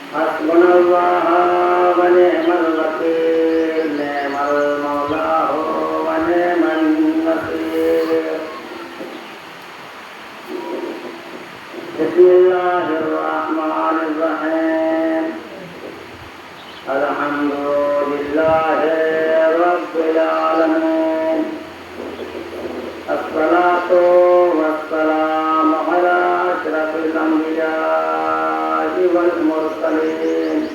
حسبنا الله ونعم الوكيل نعم المولى ونعم النصير بسم الله الرحمن الرحيم الحمد لله رب العالمين الصلاة والسلام على أشرف الأنبياء والمرسلين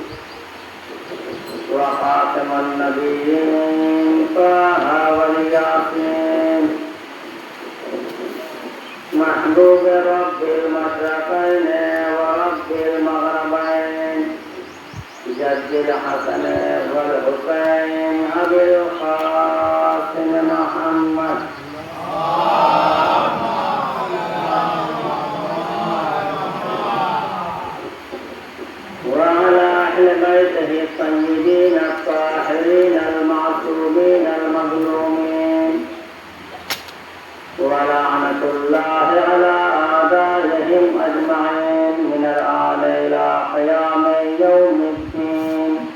وخاتم النبيين طه والياسين محبوب رب المشرقين ورب المغربين جد الحسن والحسين أبي القاسم محمد وعلى أهل بيته الطيبين الطاهرين المعصومين المظلومين ولعنة الله على أعدائهم أجمعين من الآن إلى قيام يوم الدين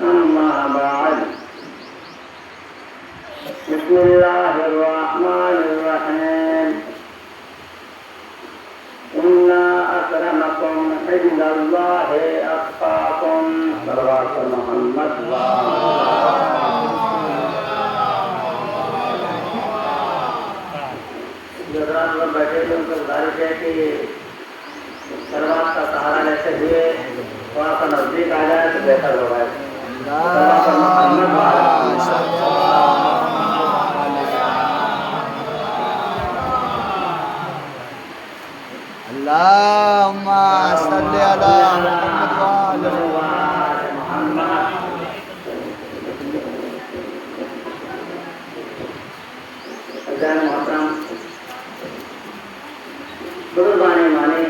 أما بعد بسم الله الرحمن الرحيم إن أكرمكم عند الله أتقاكم صلوات محمد جو حضرات لوگ بیٹھے تھے ان کو گزارش ہے کہ سلوات کا سہارا لیتے ہوئے تھوڑا سا نزدیک آ جائے تو بہتر ہوگا اللهم صل على محمد وعلى محمد حضرات محترم بزرگان مانے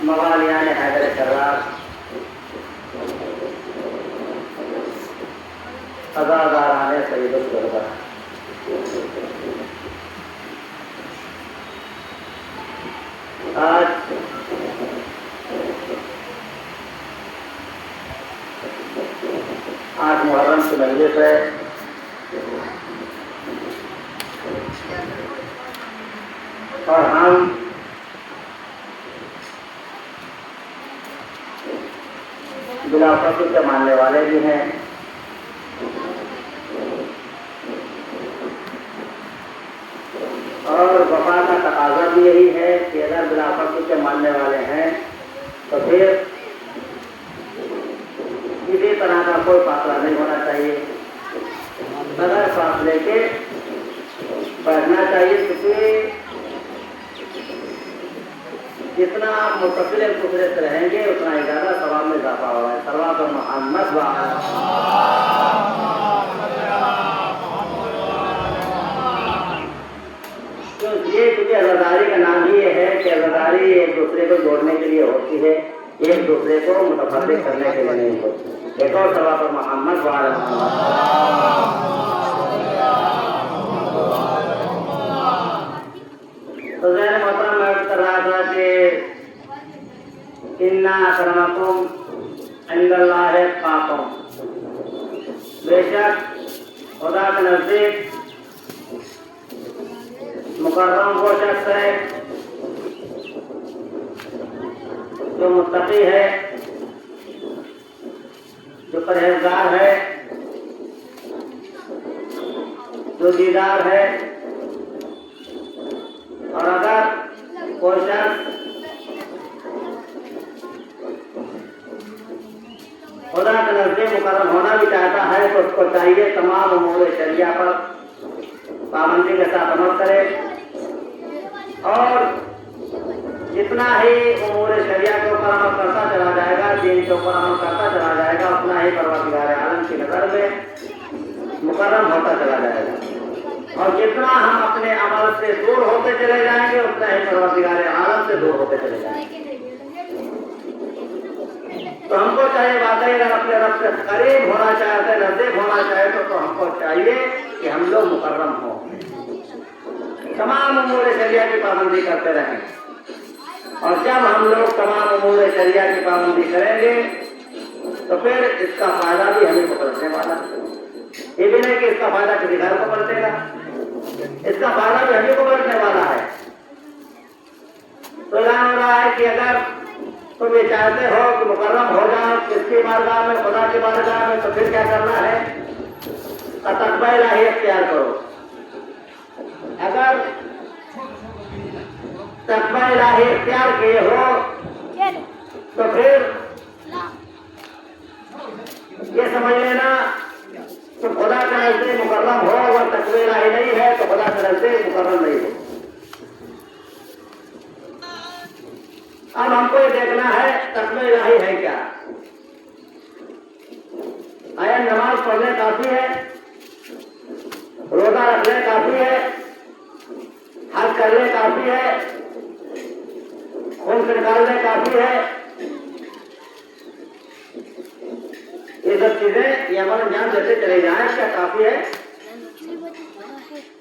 موالیان حیدر کرار ازاداران سید الشہداء آج محرم کی مجلس ہے اور ہم بلا فصل کے ماننے والے بھی ہیں اور وفا کا تقاضا بھی یہی ہے کہ اگر بلا فصل کے ماننے والے ہیں تو پھر کسی طرح کا کوئی فاصلہ نہیں ہونا چاہیے بغیر فاصلے کے بیٹھنا چاہیے کیونکہ جتنا آپ متصل ایک دوسرے سے رہیں گے اتنا ہی زیادہ ثواب میں اضافہ ہوگا صلوات محمد کیونکہ عزاداری کا نام ہی یہ ہے کہ عزاداری ایک دوسرے کو جوڑنے کے لیے ہوتی ہے ایک دوسرے کو متفرق کرنے کے لیے نہیں ہوتی ایک اور صلوات محمد تو ذہن محترم میں کر رہا تھا کہ ان اکرمکم عند اللہ اتقاکم بے شک خدا کے نزدیک مکرم وہ شخص ہے جو متقی ہے جو پرہیزگار ہے جو دیدار ہے اور اگر کوئی شخص خدا کے نزدیک مکرم ہونا بھی چاہتا ہے تو اس کو چاہیے تمام امور شریعہ پر پابندی کے ساتھ عمل کرے اور جتنا ہی امور شریعہ کے اوپر عمل کرتا چلا جائے گا دین کے اوپر عمل کرتا چلا جائے گا اتنا ہی پروردگار عالم کی نظر میں مکرم ہوتا چلا جائے گا اور جتنا ہم اپنے عمل سے دور ہوتے چلے جائیں گے اتنا ہی پروردگار عالم سے دور ہوتے چلے جائیں گے تو ہم کو چاہیے واقعی اگر اپنے رب سے قریب ہونا چاہتے نزدیک ہونا چاہتے تو ہم کو چاہیے کہ ہم لوگ مکرم ہوں تمام امور شریعہ کی پابندی کرتے رہیں اور جب ہم لوگ تمام امور شریعہ کی پابندی کریں گے تو پھر اس کا فائدہ بھی ہمیں کو پلٹنے والا ہے. یہ بھی نہیں کہ اس کا فائدہ کسی گھر کو پلٹے گا, اس کا فائدہ بھی ہمیں کو پلٹنے والا ہے. تو اعلان ہو رہا ہے کہ اگر تم یہ چاہتے ہو کہ مکرم ہو جاؤ کس کی بارگاہ میں, خدا کی بارگاہ میں, تو پھر کیا کرنا ہے؟ تقوی الہی اختیار کرو. اگر تقوی الہی اختیار کیے ہو تو پھر یہ سمجھ لینا کہ خدا کے نزدیک مکرم ہو, اگر تقوی الہی نہیں ہے تو خدا کے نزدیک مکرم نہیں ہو. اب ہم کو یہ دیکھنا ہے تقوی الہی ہے کیا. آیا نماز پڑھنے کافی ہے, روزہ رکھنے کافی ہے, حج کرنے کافی ہے, خون نکالنے کافی ہے؟ یہ سب چیزیں یہ عمل انجام دیتے چلے جائیں کیا کافی ہے؟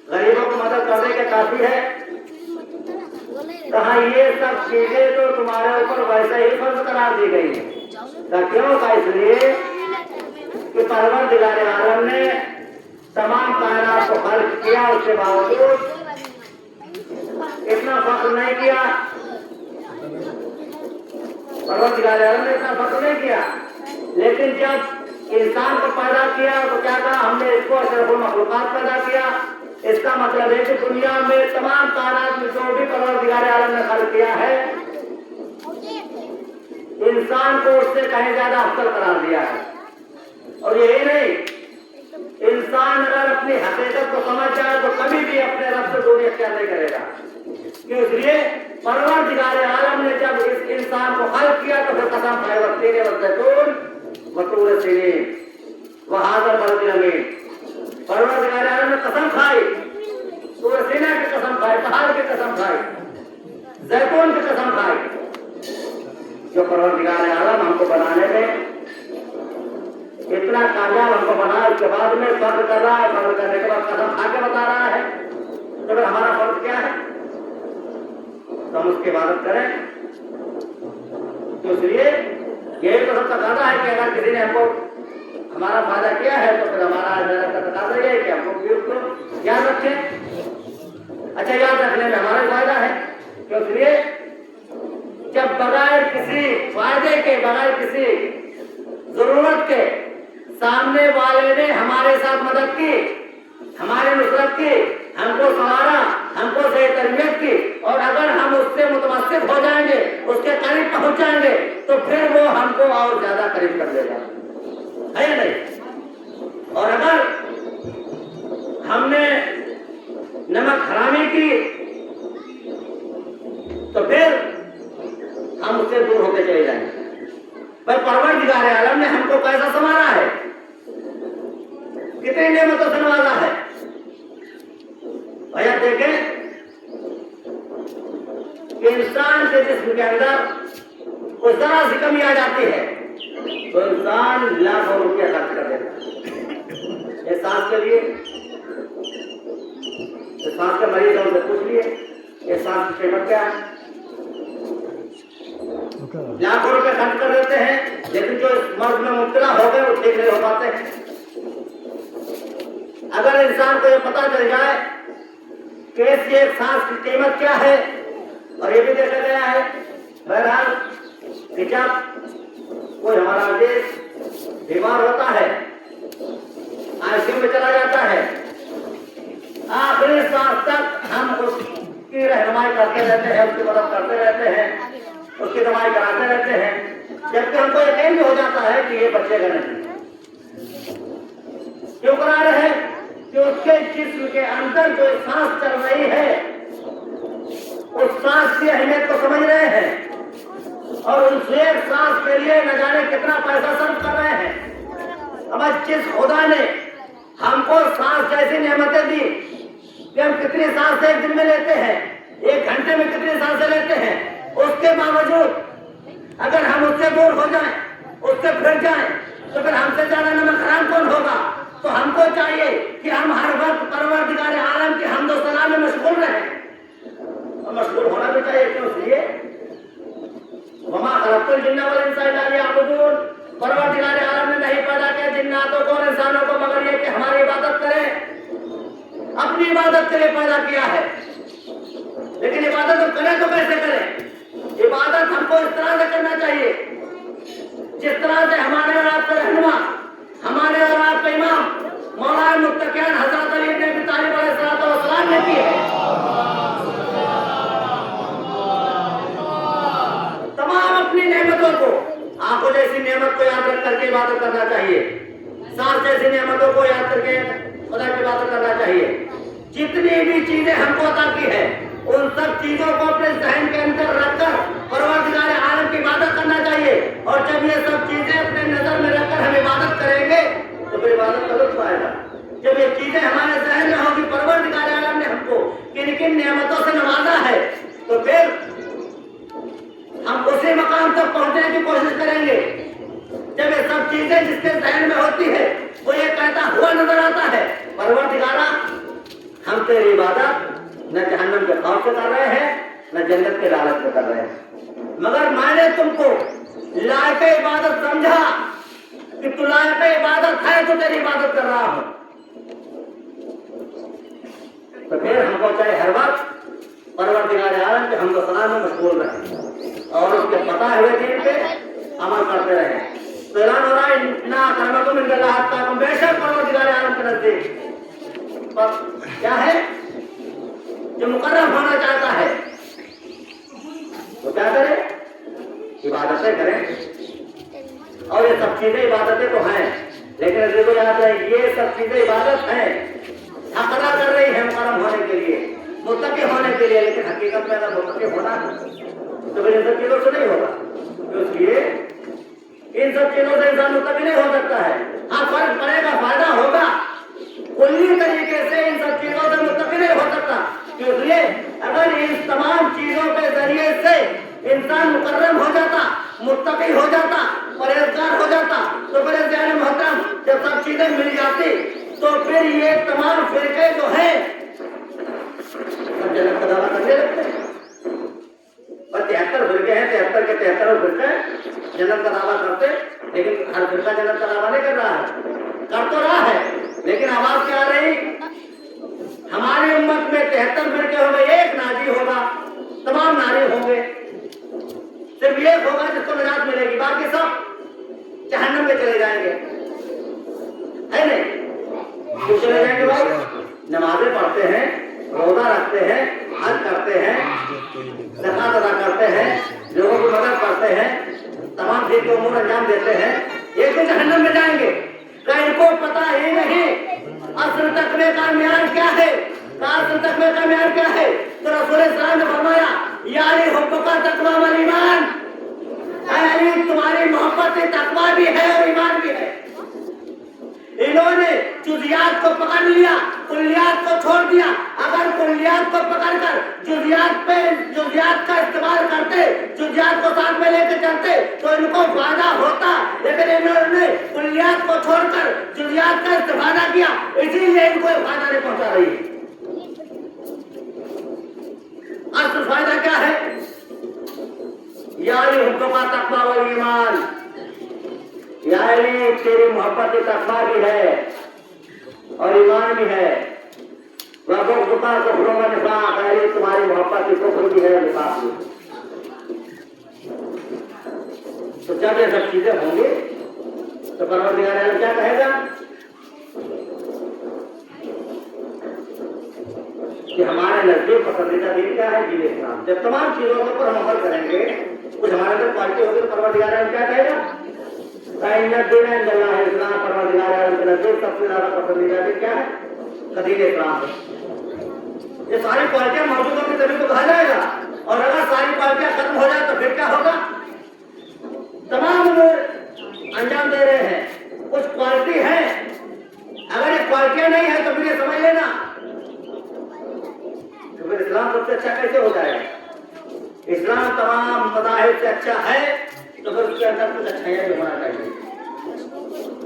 غریبوں کی مدد کرنے کے کافی ہے؟ کہا یہ سب چیزیں تو تمہارے اوپر ویسے ہی فرض قرار دی گئی ہیں. کیوں کا؟ اس لیے کہ پروردگار عالم نے تمام کائنات کو خلق کیا, اس کے باوجود اتنا فخر نہیں کیا. پروردگار عالم نے اتنا فخر نہیں کیا, لیکن جب انسان کو پیدا کیا تو کیا کہا؟ ہم نے اس کو اشرف المخلوقات پیدا کیا. اس کا مطلب ہے کہ دنیا میں تمام کائنات میں جو بھی پروردگار عالم نے خلق کیا ہے, انسان کو اس سے کہیں زیادہ افضل قرار دیا ہے. اور یہی نہیں, انسان اگر اپنی حقیقت کو سمجھ جائے تو کبھی بھی اپنے رب سے دوری اختیار نہیں کرے گا. کیوں؟ اس لیے پروردگار عالم نے جب اس انسان کو خلق کیا تو پھر قسم کھائے والتین والزیتون وطور سینین وہذا البلد الامین. پروردگار عالم نے قسم کھائی, طور سینا کی قسم کھائی, پہاڑ کی قسم کھائی, زیتون کی قسم کھائی. جو پروردگار عالم ہم کو بنانے میں اتنا کامیاب ہم کو بنا, اس کے بعد میں فخر کر رہا ہے, فخر کرنے کے بعد قسم کھا کے بتا رہا ہے, تو پھر ہمارا فرض کیا ہے؟ تو ہم اس کی عبادت کریں. تو اس لیے یہی تو سب تقاضا ہے کہ اگر کسی نے ہم کو ہمارا فائدہ کیا ہے تو پھر ہمارا تقاضا یہ ہے کہ ہم کو اس کو یاد رکھیں. اچھا, یاد رکھنے میں ہمارا فائدہ ہے. تو اس لیے جب بغیر کسی فائدے کے, بغیر کسی ضرورت کے سامنے والے نے ہمارے ساتھ مدد کی, ہماری نصرت کی, ہم کو سنوارا, ہم کو صحیح تربیت کی, اور اگر ہم اس سے متوسط ہو جائیں گے, اس کے قریب پہنچ جائیں گے, تو پھر وہ ہم کو اور زیادہ قریب کر دے گا, ہے یا نہیں؟ اور اگر ہم نے نمک حرامی کی تو پھر ہم اس سے دور ہو کے چلے جائیں گے. پر پروردگار عالم نے ہم کو کیسا سنوارا ہے, کتنی نعمتوں سے نوازا ہے. بھیا دیکھیں کہ انسان کے جسم کے اندر کوئی ذرا سی کمی آ جاتی ہے تو انسان لاکھوں روپیہ خرچ کر دیتا ہے احساس کے لیے. احساس کے مریض ان سے پوچھ لیے احساس کی قیمت کیا ہے. لاکھوں روپے خرچ کر دیتے ہیں, لیکن جو اس مرض میں مبتلا ہو گئے وہ ٹھیک نہیں ہو پاتے ہیں. اگر انسان کو یہ پتا چل جائے کہ اس ایک سانس کی قیمت کیا ہے, اور یہ بھی دیکھا گیا ہے بہرحال کہ جب کوئی ہمارا عزیز بیمار ہوتا ہے, آئی سی یو میں چلا جاتا ہے, آخری سانس تک ہم اس کی رہنمائی کرتے رہتے ہیں, اس کی مدد کرتے رہتے ہیں, اس کی دوائی کراتے رہتے ہیں, جبکہ ہم کو یقین بھی ہو جاتا ہے کہ یہ بچے گا نہیں. کیوں کرا رہے ہیں؟ کہ اس کے جسم کے اندر جو سانس چل رہی ہے اس سانس کی اہمیت کو سمجھ رہے ہیں, اور اس ایک سانس کے لیے نہ جانے کتنا پیسہ صرف کر رہے ہیں. اب جس خدا نے ہم کو سانس جیسی نعمتیں دی کہ ہم کتنی سانس ایک دن میں لیتے ہیں, ایک گھنٹے میں کتنی سانسیں لیتے ہیں, اس کے باوجود اگر ہم اس سے دور ہو جائیں, اس سے پھر جائیں, تو پھر ہم سے زیادہ نمک حرام کون ہوگا. تو ہم کو چاہیے کہ ہم ہر وقت پروردگار عالم کی حمد و ثنا میں مشغول رہیں, اور مشغول ہونا بھی چاہیے. کیوں؟ اس لیے खलक़्तुल जिन्ना वल इंसा इल्ला लियअबुदून, परवरदिगार आलम ने नहीं पैदा किया जिन्नातों को और इंसानों को मगर ये कि हमारी इबादत करें। अपनी इबादत के लिए पैदा किया है, लेकिन इबादत हम करें तो कैसे करें? इबादत हमको इस तरह से करना चाहिए जिस तरह से हमारे और आपके रहनुमा, हमारे और आपके इमाम मौलाए मुत्तकियान हज़रत अली इब्न अबी तालिब अलैहिस्सलाम ने की है। तमाम अपनी नेमतों को, आंखों जैसी नेमत को याद रख करके इबादत करना चाहिए, सांस जैसी नेमतों को याद करके खुदा की इबादत करना चाहिए। जितनी भी चीजें हमको अता की है उन सब चीजों को अपने ज़हन के अंदर रखकर परवरदिगार आलम की इबादत करना चाहिए। और जब ये सब चीजें अपने नजर में रखकर हम इबादत करेंगे तो फिर इबादत का लुत्फ आएगा। जब ये चीजें हमारे ज़हन में होगी, परवरदिगार आलम ने हमको किन किन नेमतों से नवाजा है, तो फिर हम उसी मकाम तक पहुंचने की कोशिश करेंगे। जब ये सब चीजें जिसके ज़हन में होती है वो ये कहता हुआ नजर आता है, परवरदिगारा हम तेरी इबादत न जहन्नम के खौफ से कर रहे हैं न जन्नत के लालच से कर रहे हैं, मगर मैंने तुमको लायक इबादत समझा कि तू लायक इबादत है तो तेरी इबादत कर रहा हूं। तो फिर हमको चाहे हर वक्त परवरदिगार आलम के हमको सलाम में मशगूल रहे और उसके बताए हुए दीन पे अमल करते रहे। तो ऐलान हो रहा है ना अकरमकुम इंदल्लाह अत्काकुम, बेशक परवरदिगार आलम के नजदीक पर क्या है जो मुकर्रम होना चाहता है वो क्या करे? इबादतें करें। और ये सब चीजें इबादतें तो हैं, लेकिन देखो याद है ये सब चीजें इबादत हैं, हकदा कर रही है मुकर्रम होने के लिए, मुत्तकी होने के लिए, लेकिन हकीकत में अगर मुत्तकी होना तो फिर इन सब चीजों से नहीं होगा। तो इसलिए इन सब चीजों से इंसान मुत्तकी नहीं हो सकता है। हाँ, फर्क पड़ेगा, फायदा होगा, कुल्ली तरीके से इन सब चीजों से मुत्तकी नहीं हो सकता। इसलिए अगर इस तमाम चीजों के जरिए से इंसान मुकर्रम हो जाता, मुत्तकी हो जाता, परहेजगार हो जाता, तो फिर ज़ाहिर मोहतरम जब सब चीजें मिल जाती तो फिर ये तमाम फिरके जो हैं सब जन्नत का दावा करने लगते हैं। और 73 फिरके हैं, 73 के 73 फिरके जन्नत का दावा करते, लेकिन हर फिरका जन्नत का दावा नहीं कर रहा है, कर तो रहा है, लेकिन आवाज क्या आ रही? हमारी उम्मत में 73 फिरके होंगे, एक नाजी होगा, तमाम नारी होंगे, सिर्फ एक होगा जिसको निजात मिलेगी, बाकी सब जहन्नम में चले जाएंगे, है नहीं? क्यों चले जाएंगे भाई? नमाजें पढ़ते हैं, रोजा रखते हैं, हज करते हैं, ज़कात अदा करते हैं, लोगों की मदद करते हैं, तमाम चीज के उमूर अंजाम देते हैं, ये तो जहन्नम में जाएंगे। क्या इनको पता ही नहीं असल तकवे का म्यार क्या है? असल तकवे का म्यार क्या है? तो रसूल सल्लल्लाहु अलैहि वसल्लम ने फरमाया यानी हुब्बुका तक़वा वल ईमान, यानी तुम्हारी मोहब्बत तक़वा भी है और ईमान भी है। इन्होंने जुज़ियात को पकड़ लिया, कुल्लियात को छोड़ दिया। अगर कुल्लियात को पकड़कर जुज़ियात का इस्तेमाल करते, जुज़ियात को साथ में लेकर चलते तो इनको फायदा होता, लेकिन इन्होंने कुल्लियात को छोड़कर जुज़ियात का इस्तेमाल किया, इसीलिए इनको फायदा नहीं पहुंचा रही। असल फायदा क्या है? यानी हुक्म तक़वा वल ईमान, यानी तेरी मोहब्बत तक़वा भी है और ईमान भी है। वह बुग़्ज़ुका कुफ़्र व निफ़ाक़, यानी तुम्हारी मोहब्बत कुफ़्र भी है, निफ़ाक़ भी। तो जब ये सब चीजें होंगी तो परवरदिगार आलम क्या कहेगा कि हमारे नजदीक पसंदीदा दीन क्या है? दीन इस्लाम। जब तमाम चीजों के ऊपर हम अमल करेंगे, कुछ हमारे अंदर क्वालिटी होगी तो परवरदिगार आलम क्या कहेगा? इस्लाम, परवरदिगार आलम के नजदीक सबसे ज्यादा पसंदीदा दीन क्या है? दीन इस्लाम। ये सारी क्वालिटियां मौजूद होगी तभी तो कहा जाएगा, और अगर सारी क्वालिटियां खत्म हो जाए तो फिर क्या होगा? तमाम लोग अंजाम दे रहे हैं, कुछ क्वालिटी है, अगर ये क्वालिटियां नहीं है तो फिर ये समझ लेना तो फिर इस्लाम सबसे अच्छा कैसे हो जाएगा? इस्लाम तमाम मज़ाहिब से अच्छा है तो फिर उसके अंदर कुछ अच्छाइयाँ भी होना चाहिए,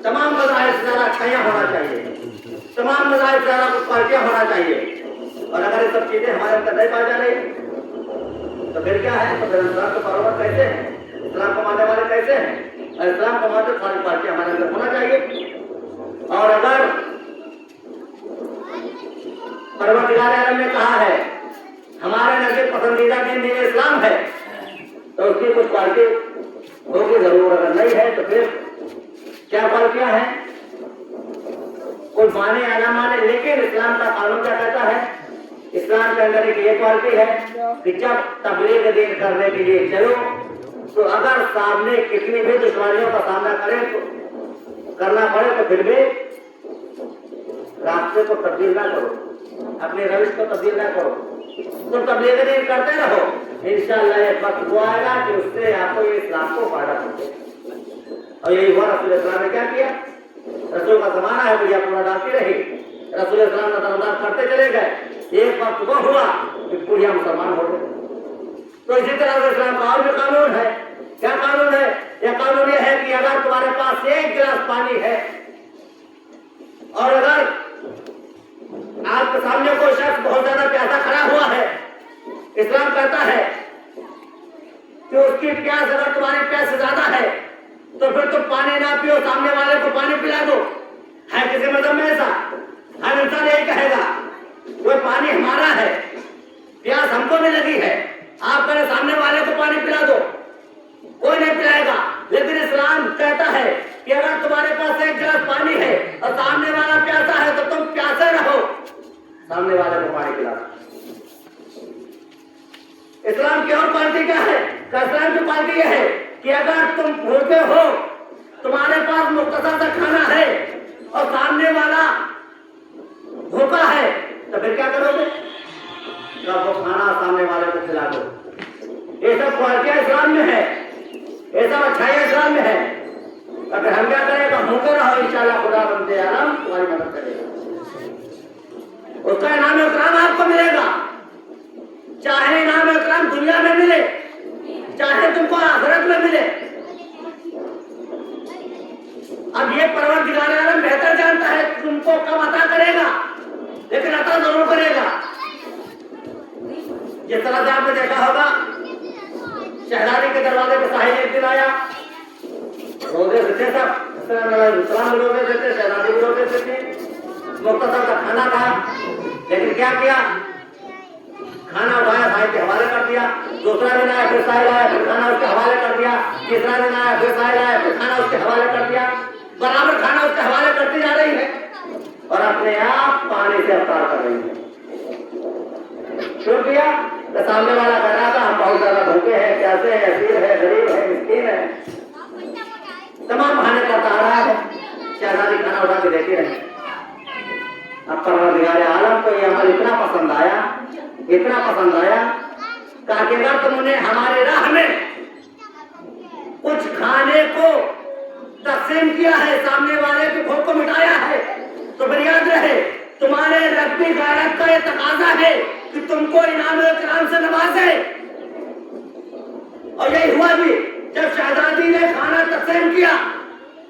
तमाम मज़ाहिब से ज़्यादा अच्छाइयाँ होना चाहिए, तमाम मज़ाहिब से ज़्यादा कुछ क्वालिटियाँ होना चाहिए। और अगर ये सब चीज़ें हमारे अंदर नहीं पाई जा रही तो फिर क्या है? तो फिर इस्लाम को फरोवत कैसे है? इस्लाम को कैसे हैं। इस्लाम का मतलब सारी पार्टियां हमारे अंदर होना चाहिए। और अगर परवरदिगार आलम ने कहा है हमारे नजदीक पसंदीदा दीन दीन इस्लाम है, तो उसकी कुछ क्वालिटी होगी जरूर। अगर नहीं है तो फिर क्या क्वालिटियां हैं, कोई माने या ना माने, लेकिन इस्लाम का कानून क्या कहता है। इस्लाम के अंदर एक ये क्वालिटी है कि जब तबलीग दीन करने के लिए चलो तो अगर सामने कितनी भी दुश्मनियों का सामना करें तो करना पड़े तो फिर भी रास्ते को तब्दील ना करो, अपने रविश को तब्दील ना करो, तो तबलीग दीन करते रहो। इंशाअल्लाह एक वक्त वो आएगा कि उससे आपको ये इस्लाम को फायदा पहुंचे। और यही हुआ। रसूल इस्लाम ने क्या किया, रसूल का जमाना है, बुढ़िया पूरा डालती रही, रसूल इस्लाम नजरअंदाज करते चले गए। एक वक्त वो हुआ कि बुढ़िया मुसलमान हो गए। तो इसी तरह से इस्लाम का और भी कानून है। क्या कानून है, यह कानून यह है कि अगर तुम्हारे पास एक गिलास पानी है और अगर आपके सामने कोई शख्स बहुत ज्यादा प्यासा खड़ा हुआ है, इस्लाम कहता है कि उसकी प्यास अगर तुम्हारी प्यास से ज्यादा है तो फिर तुम पानी ना पियो, सामने वाले को पानी पिला दो। है किसी मजहब में ऐसा? हर इंसान यही कहेगा वो पानी हमारा है, प्यास हमको भी लगी है, आप कहें सामने वाले को पानी पिला दो, कोई नहीं पिलाएगा। लेकिन इस्लाम कहता है कि अगर तुम्हारे पास एक गिलास पानी है और सामने वाला प्यासा है तो तुम प्यासे रहो, सामने वाले को पानी पिला दो। इस्लाम की और क्वालिटी क्या है? इस्लाम की क्वालिटी यह है कि अगर तुम भूखे हो, तुम्हारे पास मुख्तसर सा खाना है और सामने वाला भूखा है, तो फिर क्या करोगे? वो खाना सामने वाले को खिला दो। ये सब क्वालिटियां इस्लाम में है, ये सब अच्छाई इस्लाम में है। अगर हम क्या करें तो भूखे रहो, इंशाअल्लाह खुदा बनते आलम तुम्हारी मदद करेगा, उसका इनाम इकराम आपको मिलेगा। चाहे इनाम इकराम दुनिया में मिले, चाहे तुमको आखिरत में मिले। अब ये परवरदिगार आलम बेहतर जानता है तुमको कब अता करेगा, लेकिन अता जरूर करेगा। जिस तरह से आपने देखा होगा शहजादी के दरवाजे पे साहिब एक दिन आया, रोजे से थे सब, सलाम भी रोजे से थे, शहजादी भी रोजे से थी, मुख्तसर का खाना था, लेकिन क्या किया, खाना उठाया साहिब के हवाले कर दिया। दूसरा दिन आया फिर साहिब आया, फिर खाना उसके हवाले कर दिया। तीसरा दिन आया फिर साहिब आया, फिर खाना उसके हवाले कर दिया। बराबर खाना उसके हवाले करती जा रही है और अपने आप पानी से अवतार कर रही है। क्यों किया? तो सामने वाला कह रहा था हम बहुत ज्यादा भूखे हैं, प्यासे हैं, असीर है, गरीब है, मिस्कीन है, तमाम बहाने करता आ रहा है। शहजादी खाना उठा के देती रही। अब परवरदिगार आलम को ये अमल इतना पसंद आया, इतना पसंद आया कि अगर तुमने हमारे राह में कुछ खाने को तकसीम किया है, सामने वाले की भूख को मिटाया है, तो फिर याद रहे तुम्हारे रब्बी गैरत का ये तकाजा है कि तुमको इनाम इकराम से नवाजे। और यही हुआ भी, जब शहजादी ने खाना तकसीम किया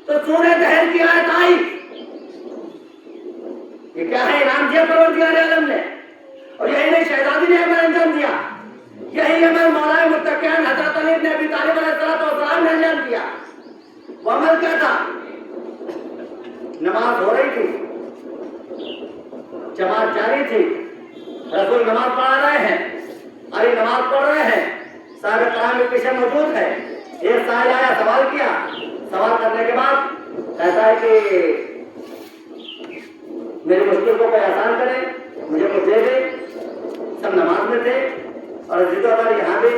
तो सूरह दहर की आयत आई। ये क्या है? इनाम दिया परवरदिगार आलम ने। और यही नहीं, शहजादी ने अमल अंजाम दिया, यही अमल मौलाए मुत्तकियान हजरत अली इब्न अबी तालिब अलैहिस्सलाम ने अंजाम दिया। वो अमल क्या था? नमाज हो रही थी, जमात जारी थी, रसूल नमाज पढ़ा रहे हैं, अली नमाज पढ़ रहे हैं, सारे कलाम के पीछे मौजूद है। एक साहिब आया, सवाल किया, सवाल करने के बाद कहता है कि मेरी मुश्किल को कोई आसान करे, मुझे कुछ दे दे। सब नमाज में थे और जिद अगर यहाँ भी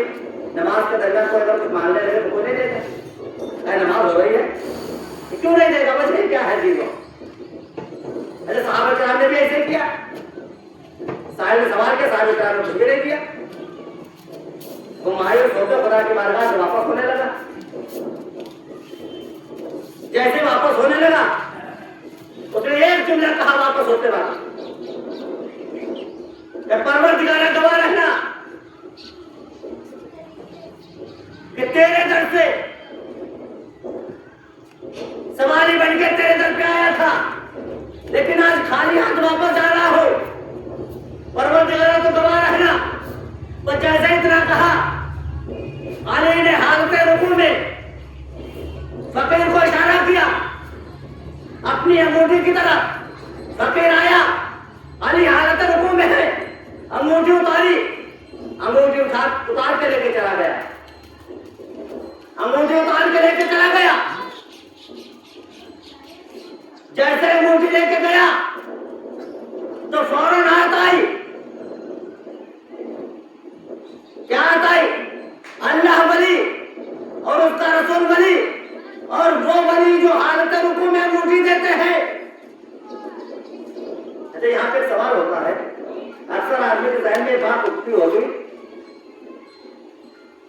नमाज के दरमियान कोई अगर कुछ मांगने लगे तो कोई नहीं देगा। नमाज हो रही है, क्यों नहीं देगा? वजह क्या है जी? अरे साहब कराम ने भी ऐसे किया, साहिब ने सवाल किया, साहिब कराम ने कुछ भी नहीं किया। वो मायूस होकर खुदा की बारगाह से वापस होने लगा। जैसे वापस होने लगा उसने एक जुमला कहा वापस होते वक्त, परवरदिगार गवाह रहना कि तेरे दर से सवारी बनकर तेरे दर पे आया था, लेकिन आज खाली हाथ वापस आ रहा हो। परवरदिगार तो गवाह रहना। तो जैसे इतना कहा, अली ने हालत रुकू में अंगूठी उतार के लेके चला गया। जैसे अंगूठी लेके गया तो फौरन आयत आई। क्या आयत आई? अल्लाह वली और उसका रसूल वली और वो वली जो हालत रुकू में अंगूठी देते हैं। अच्छा, यहाँ पे सवाल होता है, अक्सर आदमी के ज़हन में बात उठती होगी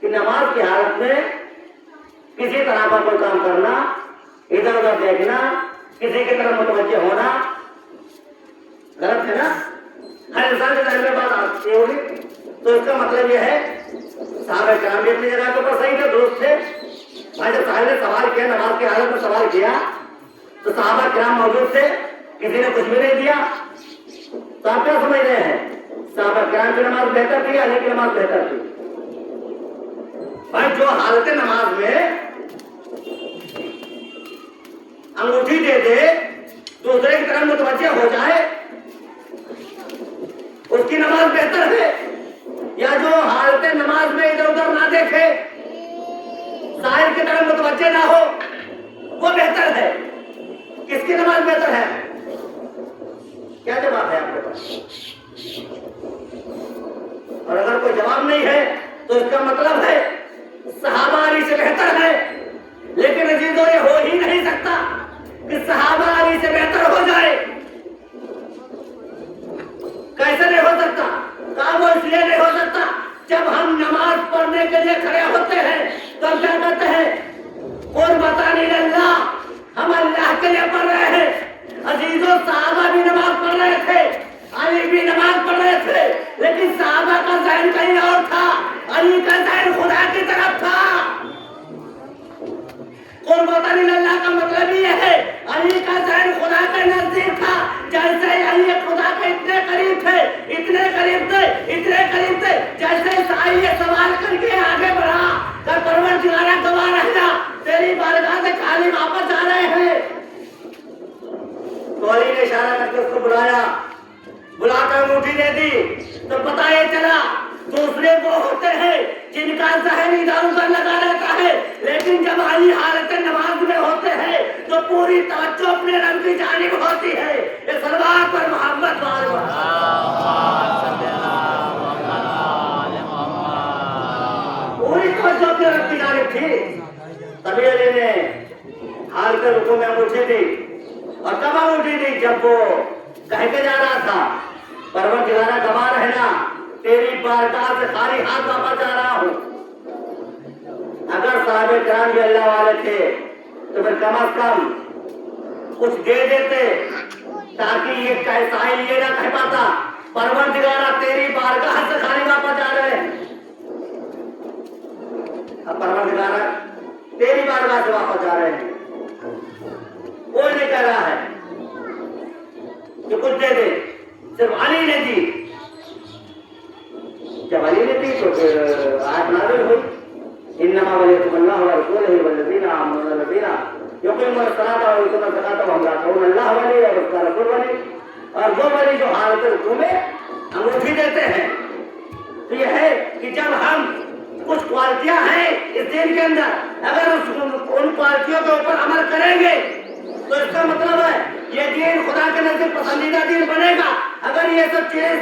कि नमाज की हालत में किसी तरह का कोई काम करना, इधर उधर देखना, किसी की तरफ मुतवज्जे होना गलत है ना। हर इंसान के ज़हन में बात आती होगी। तो इसका मतलब यह है, साहब किराम भी अपनी जगह के ऊपर सही थे, दुरुस्त थे। भाई जब साहब ने सवाल किया, नमाज की हालत में सवाल किया, तो साहबा किराम मौजूद थे, किसी ने कुछ भी नहीं दिया। तो आप क्या समझ रहे हैं, साहबा किराम की नमाज बेहतर थी या अली की नमाज बेहतर थी? भाई जो हालत नमाज में अंगूठी दे दे, दूसरे की तरफ मुतवज्जे हो जाए, उसकी नमाज बेहतर है, या जो हालत नमाज में इधर उधर ना देखे, जाहिर की तरफ मुतवज्जे ना हो, वो बेहतर है? किसकी नमाज बेहतर है? क्या जवाब है आपके पास? और अगर कोई जवाब नहीं है तो इसका मतलब है सहाबा अली से बेहतर है। लेकिन अजीजों, ये हो ही नहीं सकता कि सहाबा अली से बेहतर हो जाए। कैसे नहीं हो सकता? कहा वो इसलिए नहीं हो सकता, जब हम नमाज पढ़ने के लिए खड़े होते हैं तो हम क्या कहते हैं? कुर्बतानी लिल्लाह, हम अल्लाह के लिए पढ़ रहे हैं। अजीजों, सहाबा भी नमाज पढ़ रहे थे, अली भी नमाज पढ़ रहे थे, लेकिन सहाबा का ज़हन कहीं और था, अली का ज़हन खुदा की तरफ था। कुर्बतानी लिल्लाह का मतलब ये है, अली का ज़हन खुदा के नजदीक था। जैसे अली खुदा के इतने करीब थे, इतने करीब थे, इतने करीब थे, जैसे साई ये सवाल करके आगे बढ़ा कि परवरदिगारा गवाह रहना, तेरी बारगाह से खाली वापस आ रहे हैं। तो अली ने इशारा करके उसको बुलाया, बुलाकर अंगूठी दे दी। तो पता ये चला, दूसरे वो होते हैं जिनका ज़हन इधर उधर लगा रहता है, लेकिन जब अली हालत नमाज में होते हैं तो पूरी तवज्जो अपने रब की जानिब होती है। इस सलवात पर मोहम्मद पूरी तवज्जो अपने रब की जानिब थी। तभी अली ने हालत रुकू में अंगूठी दी। और कब अंगूठी दी? जब वो कह के जा रहा था, परवरदिगारा गवाह रहना, तेरी बारगाह से खाली हाथ वापस जा रहा हूं। अगर साहबे किराम भी अल्लाह वाले थे तो फिर कम से कम कुछ दे देते, ताकि ये कैसा ही ये ना कह पाता परवरदिगारा तेरी बारगाह से खाली वापस जा रहे हैं। अब परवरदिगारा तेरी बारगाह से वापस जा रहे हैं, कोई नहीं कह रहा है कि कुछ दे दे, सिर्फ अली ने दी। जब अली ने दी तो फिर आयत नाज़िल हुई, इन्नमा वलिय्युकुमुल्लाह व रसूलुहु वल्लज़ीना आमनू लज़ीना युक़ीमूना अस्सलाता व यु'तूना ज़काता व हुम राकि'ऊन। अल्लाह वली और उसका रसूल वली, और वो वली जो हालत रुकू में अंगूठी देते हैं। तो यह है कि जब हम कुछ क्वालिटियां हैं इस दिन के अंदर, अगर उन क्वालिटियों के ऊपर अमल करेंगे तो इसका मतलब है ये दीन खुदा के नजदीक पसंदीदा दीन बनेगा। अगर ये सब चीज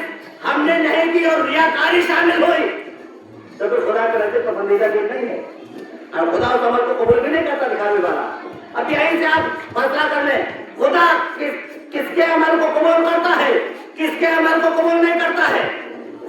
हमने नहीं की और रियाकारी शामिल हुई तो फिर खुदा के नजदीक पसंदीदा दीन नहीं है, और खुदा उस अमल को कबूल भी नहीं करता दिखाने वाला। अब यहीं से आप फैसला कर लें, खुदा किसके अमल को कबूल करता है, किसके अमल को कबूल नहीं करता है।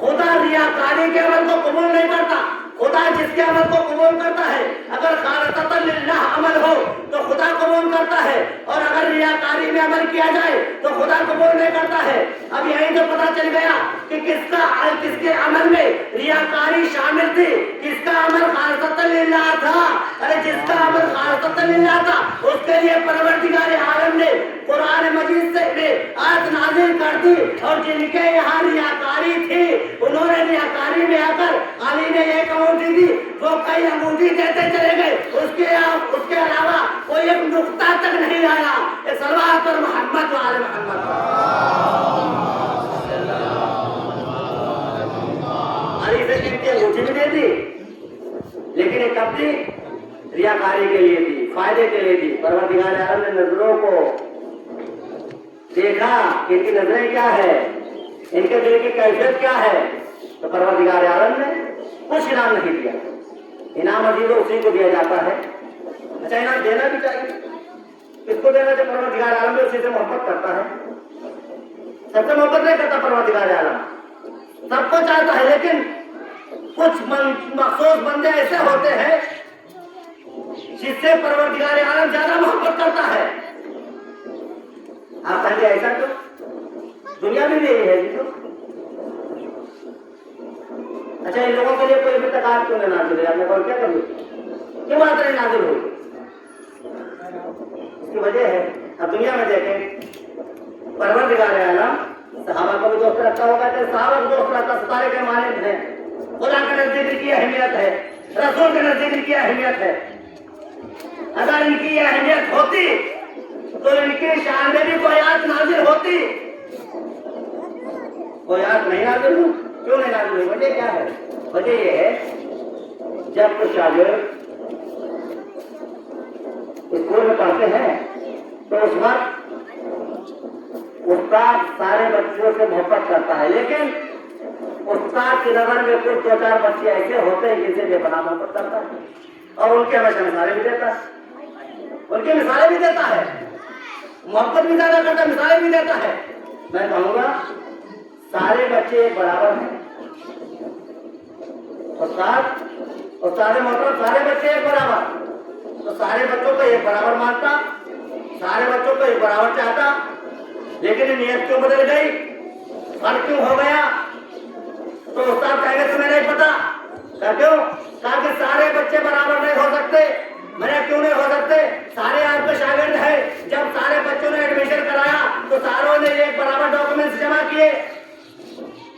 खुदा रियाकारी के अमल को कबूल नहीं करता। खुदा जिसके अमल को कबूल करता है, अगर खालिसन लिल्लाह अमल हो तो खुदा कबूल करता है, और अगर रियाकारी में अमल किया जाए तो खुदा कबूल नहीं करता है। अब यही तो पता चल गया कि किसके अमल में रियाकारी शामिल थी, किसका अमल खालिसन लिल्लाह था। अरे जिसका अमल खालिसन लिल्लाह था उसके लिए परवरदिगार आलम ने कुरान मजीद से आयत नाज़िल कर दी, और जिनके यहाँ रियाकारी थी उन्होंने रियाकारी में आकर अली ने एक अंगूठी दी, वो कई अंगूठी देते चले गए, उसके अलावा कोई एक नुक्ता तक नहीं आया। सलवात पर मोहम्मद व आले मोहम्मद। अली से जिनकी अंगूठी भी दे दी, लेकिन एक कब दी? रियाकारी के लिए दी, फायदे के लिए दी। परवरदिगार आलम ने नजरों को देखा कि इनकी नजरें क्या है, इनके दिल की कैफियत क्या है, तो परवरदिगार आलम ने कुछ इनाम नहीं दिया। इनाम अजीब उसी को दिया जाता है। अच्छा, इनाम देना भी चाहिए। किसको देना? जो परवरदिगार आलम भी उसी से मोहब्बत करता है। सबसे मोहब्बत नहीं करता परवरदिगार आलम, सबको चाहता है, लेकिन कुछ मखसूस बंदे ऐसे होते हैं जिससे परवरदिगार आलम ज्यादा मोहब्बत करता है। आप कहेंगे ऐसा क्यों? दुनिया में भी यही है जी। तो अच्छा, इन लोगों के लिए कोई भी तकात क्यों नहीं नाजिल है? आपने कहा क्या करिए, क्यों बात नहीं नाजिल हुई? इसकी वजह है, अब दुनिया में देखें, परवरदिगार आलम सहाबा को भी दोस्त रखा होगा, तो सहाबा को दोस्त रखा, सितारे के मालिक हैं, खुदा के नजदीक की अहमियत है, रसूल के नजदीक की अहमियत है। अगर इनकी ये अहमियत होती तो इनकी शान में भी कोई आयत नाजिल होती। कोई आयत नहीं नाजिल हुई। क्यों नहीं नाजिल हुई? वजह क्या है? वजह ये है, जब कुछ शागिर्द स्कूल में पढ़ते हैं तो उस वक्त उस्ताद सारे बच्चों से मोहब्बत करता है, लेकिन उस्ताद की नजर में कुछ दो चार बच्चे ऐसे होते हैं जिनसे बेपनाह मोहब्बत करता है और उनके हमेशा मिसालें भी देता है, उनकी मिसालें भी देता है, मोहब्बत भी ज्यादा करता है, मिसालें भी देता है। मैं कहूँगा सारे बच्चे एक बराबर हैं। उस्ताद मोहब्बत, सारे बच्चे एक बराबर, तो सारे बच्चों को एक बराबर मानता, सारे बच्चों को एक बराबर चाहता, लेकिन नियत क्यों बदल गई, फर्क क्यों हो गया? तो उस्ताद कहेंगे तुम्हें नहीं पता। क्यों? कहा कि सारे बच्चे बराबर नहीं हो सकते। मैंने क्यों नहीं हो सकते? सारे आपके शागिर्द हैं, जब सारे बच्चों ने एडमिशन कराया तो सारों ने एक बराबर डॉक्यूमेंट्स जमा किए,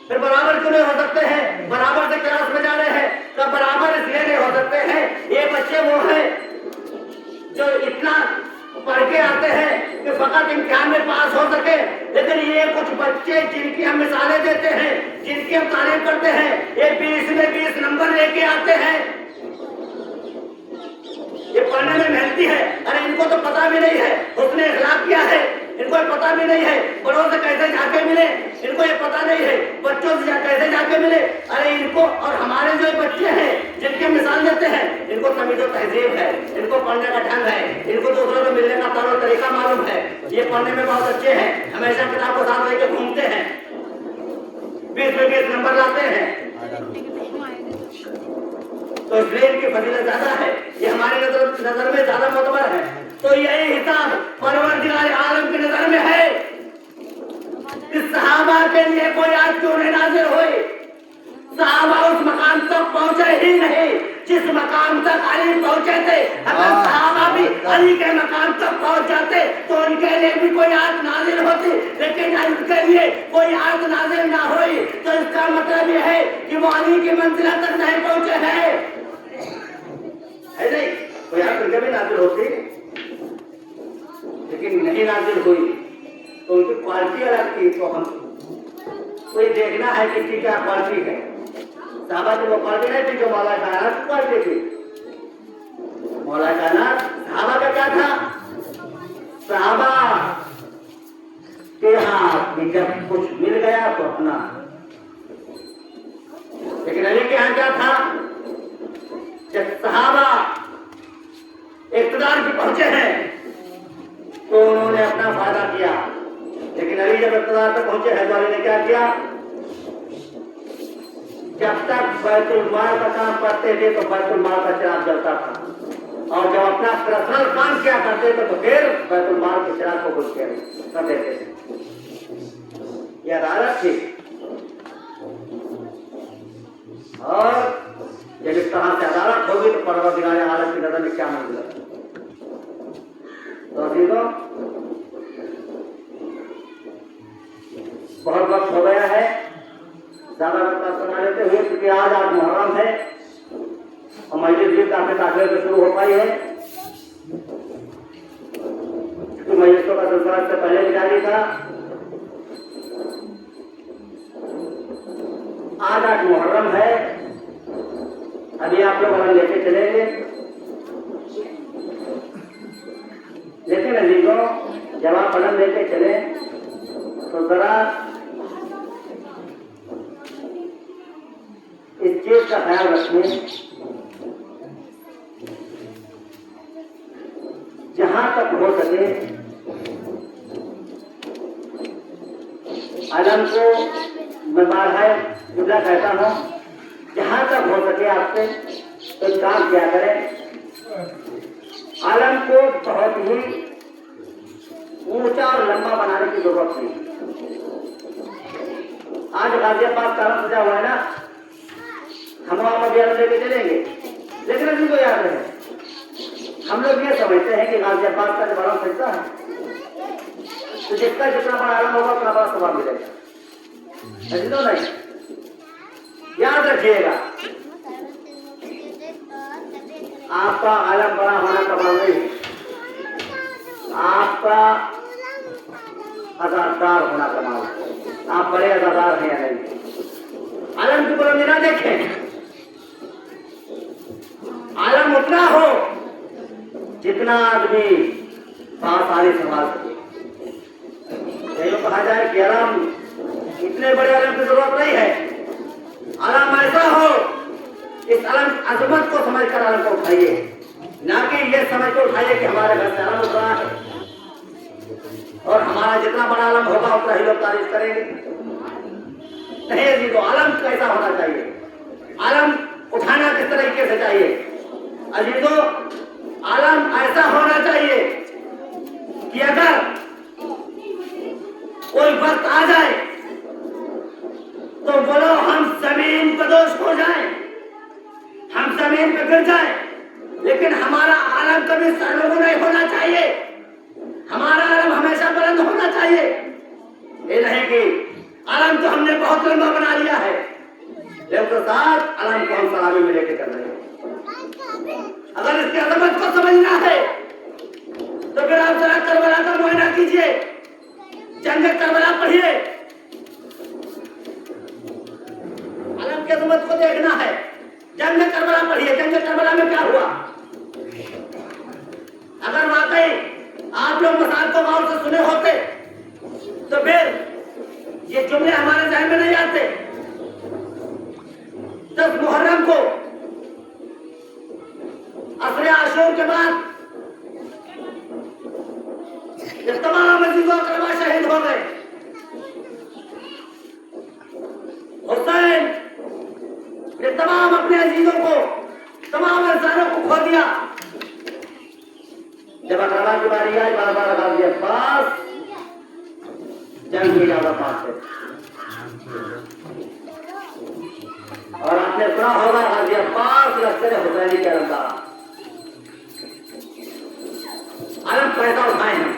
फिर बराबर क्यों नहीं हो सकते हैं? बराबर से क्लास में जा रहे हैं, तो बराबर इसलिए नहीं हो सकते हैं, ये बच्चे वो हैं जो इतना पढ़ के आते हैं कि फकत इम्तिहान में पास हो सके, लेकिन ये कुछ बच्चे जिनकी हम मिसालें देते हैं, जिनकी हम तारीफ करते हैं, ये 20 में 20 नंबर लेके आते हैं। ये पढ़ने में मेहनती है, अरे इनको तो पता भी नहीं है उसने इखलाक किया है, इनको ये पता भी नहीं है बड़ों से कैसे जाके मिले, इनको ये पता नहीं है बच्चों से कैसे जाके मिले। अरे इनको और हमारे जो बच्चे हैं जिनकी मिसाल देते हैं, इनको तमीज़ तहजीब है, इनको पढ़ने का ढंग है, इनको दूसरों से मिलने का तौर तरीका मालूम है, ये पढ़ने में बहुत अच्छे हैं, हमेशा किताब को साथ लेके घूमते हैं, 20 में 20 नंबर लाते हैं, तो इसलिए इनकी फजीलत ज्यादा है, ये हमारी नजर में ज्यादा मोतबर है। तो यही हिसाब परवरदिगार आलम की नजर में है। इस सहाबा के लिए कोई आयत क्यों नहीं नाज़िल हुई? सहाबा उस मकाम तक पहुंचे ही नहीं जिस मकाम तक अली पहुंचे थे। अगर सहाबा भी अली के मकाम तक पहुंच जाते तो उनके लिए भी कोई आयत नाज़िल होती, लेकिन उनके लिए कोई आयत नाज़िल ना हुई, तो इसका मतलब यह है कि वो अली की मंजिला तक नहीं पहुंचे हैं। है नहीं? कोई आयत उनके भी नाज़िल होती, लेकिन नहीं नाज़िल हुई, तो उनकी क्वालिटी अलग थी। तो हम कोई देखना है कि इसकी क्या क्वालिटी है। सहाबा की वो क्वालिटी नहीं थी जो मौला कायनात की क्वालिटी थी। मौला कायनात सहाबा का क्या था? सहाबा के हाथ में जब कुछ मिल गया तो अपना, लेकिन अली के यहाँ क्या था? जब सहाबा इक़्तिदार पे पहुंचे हैं तो उन्होंने अपना फायदा किया, लेकिन अली जब इक़्तिदार पे पहुंचे हैं तो अली ने क्या किया? जब तक बैतुल माल का काम करते थे तो बैतुल माल का चिराग जलता था, और जब अपना पर्सनल काम किया करते थे तो फिर बैतुल माल के चिराग को बुझ कर देते थे। यह अदालत थी। और जब इस तरह से अदालत होगी तो परवरदिगार आलम की नजर में क्या मंजिल है? तो बहुत वक्त हो गया है, ज्यादा वक्त सुना लेते हुए, क्योंकि आज मुहर्रम है और मजलिस भी काफी ताकत से शुरू हो पाई है, क्योंकि मजलिसों का सिलसिला से पहले भी जारी था। आज मुहर्रम है, अभी आप लोग हमें लेके चलेंगे لیکن عزیزوں جب آپ علم لے کے چلے تو ذرا اس چیز کا خیال رکھیں، جہاں تک ہو سکے علم کو میں بارہا جملہ کہتا ہوں، جہاں تک ہو سکے آپ سے تو کام کیا کریں، علم کو بہت ہی اونچا اور لمبا بنانے کی ضرورت نہیں۔ آج غازی آباد کا علم سجا ہوا ہے نا، ہم وہاں پر بھی علم لے کے چلیں گے، لیکن ابھی کو یاد رہے ہم لوگ یہ سمجھتے ہیں کہ غازی آباد کا جب علم سجتا ہے تو جس کا جتنا بڑا علم ہوگا اتنا بڑا ثواب ملے گا۔ تو نہیں، یاد رکھیے گا آپ کا علم بڑا ہونا کمال نہیں ہے، آپ کا ازادار ہونا کمال ہے۔ آپ بڑے ازادار ہیں یا نہیں؟ علم کی بلندی نہ دیکھیں، علم اتنا ہو جتنا آدمی بآسانی سنبھال سکے۔ یہ کہا جائے کہ علم اتنے بڑے علم کی ضرورت نہیں ہے، علم ایسا ہو اس علم عظمت کو سمجھ کر علم کو اٹھائیے، نہ کہ یہ سمجھ کر اٹھائیے کہ ہمارے گھر سے علم اٹھ رہا ہے اور ہمارا جتنا بڑا علم ہوگا اتنا ہی لوگ تعریف کریں گے۔ نہیں عزیزو، علم کیسا ہونا چاہیے، علم اٹھانا کس طریقے سے چاہیے؟ عزیزو، علم ایسا ہونا چاہیے کہ اگر کوئی وقت آ جائے تو بولو ہم زمین بدوش ہو جائیں، ہم زمین پہ گر جائیں، لیکن ہمارا علم کبھی سرنگو نہیں ہونا چاہیے، ہمارا علم ہمیشہ بلند ہونا چاہیے۔ یہ نہیں کہ علم تو ہم نے بہت لمبا بنا لیا ہے لیکن ساتھ علم کو ہم سلامی میں لے کے چل رہے ہیں۔ اگر اس کی عظمت کو سمجھنا ہے تو پھر آپ ذرا کربلا کا معائنہ کیجئے، جنگ کربلا پڑھیے، علم کی عظمت کو دیکھنا ہے۔ جنگ کربلا پڑھیے، جنگ کربلا میں کیا ہوا؟ اگر واقعی آپ لوگ مسائل کو غور سے سنے ہوتے تو پھر یہ جملے ہمارے ذہن میں نہیں آتے۔ 10 محرم کو عصر عاشور کے بعد یہ تمام عزیز و اقربا شہید ہو گئے۔ حسین نے تمام اپنے عزیزوں کو، تمام انسانوں کو کھو دیا۔ جب اقربا کی باری آئی، بار غازی عباس جنگ کی اجازت پاتے اور آپ نے سنا ہوگا غازی عباس لشکر حسینی کے اندر علم پیدا اٹھائے ہیں۔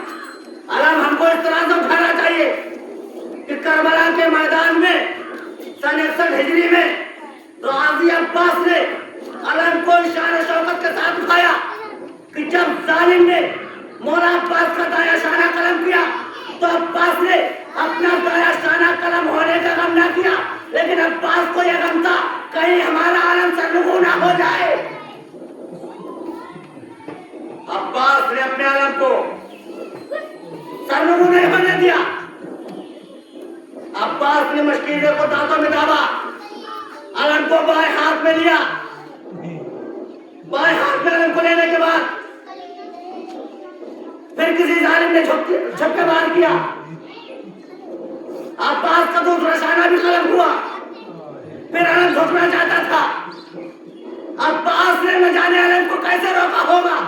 علم ہم کو اس طرح سے اٹھانا چاہیے کہ کربلا کے میدان میں سن 61 ہجری میں غازی عباس نے علم کو شان شوکت کے ساتھ اٹھایا کہ جب ظالم نے مولا عباس کا دایا شانہ قلم کیا تو عباس نے اپنا دایا شانہ قلم ہونے کا غم نہ کیا، لیکن عباس کو یہ غم تھا کہیں ہمارا علم سرنگو نہ ہو جائے۔ عباس نے اپنے علم کو سرنگو نہیں ہونے دیا۔ عباس نے مشکیزے کو دانتوں میں دابا، علم کو بائیں ہاتھ میں لیا، بائیں ہاتھ میں علم کو لینے کے بعد پھر کسی ظالم نے چھپ کے وار کیا، عباس کا دوسرا شانہ بھی قلم ہوا، پھر علم جھکنا چاہتا تھا۔ عباس نے نہ جانے علم کو کیسے روکا ہوگا،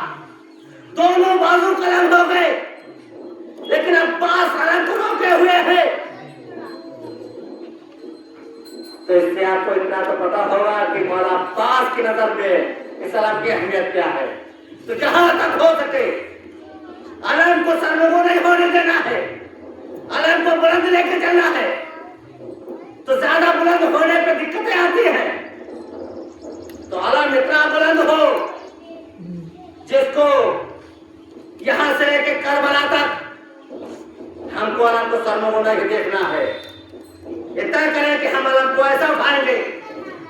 دونوں بازو قلم ہو گئے، لیکن عباس علم کو روکے ہوئے ہیں۔ تو اس سے آپ کو اتنا تو پتا ہوگا کہ مولا عباس کی نظر میں اس علم کی اہمیت کیا ہے۔ تو جہاں تک ہو سکے علم کو سرنگو نہیں ہونے دینا ہے، علم کو بلند لے کے چلنا ہے۔ تو زیادہ بلند ہونے پہ دقتیں آتی ہیں، تو علم اتنا بلند ہو جس کو یہاں سے لے کے کربلا تک ہم کو علم کو سرنگو نہیں دیکھنا ہے۔ یہ طے کریں کہ ہم علم کو ایسا اٹھائیں گے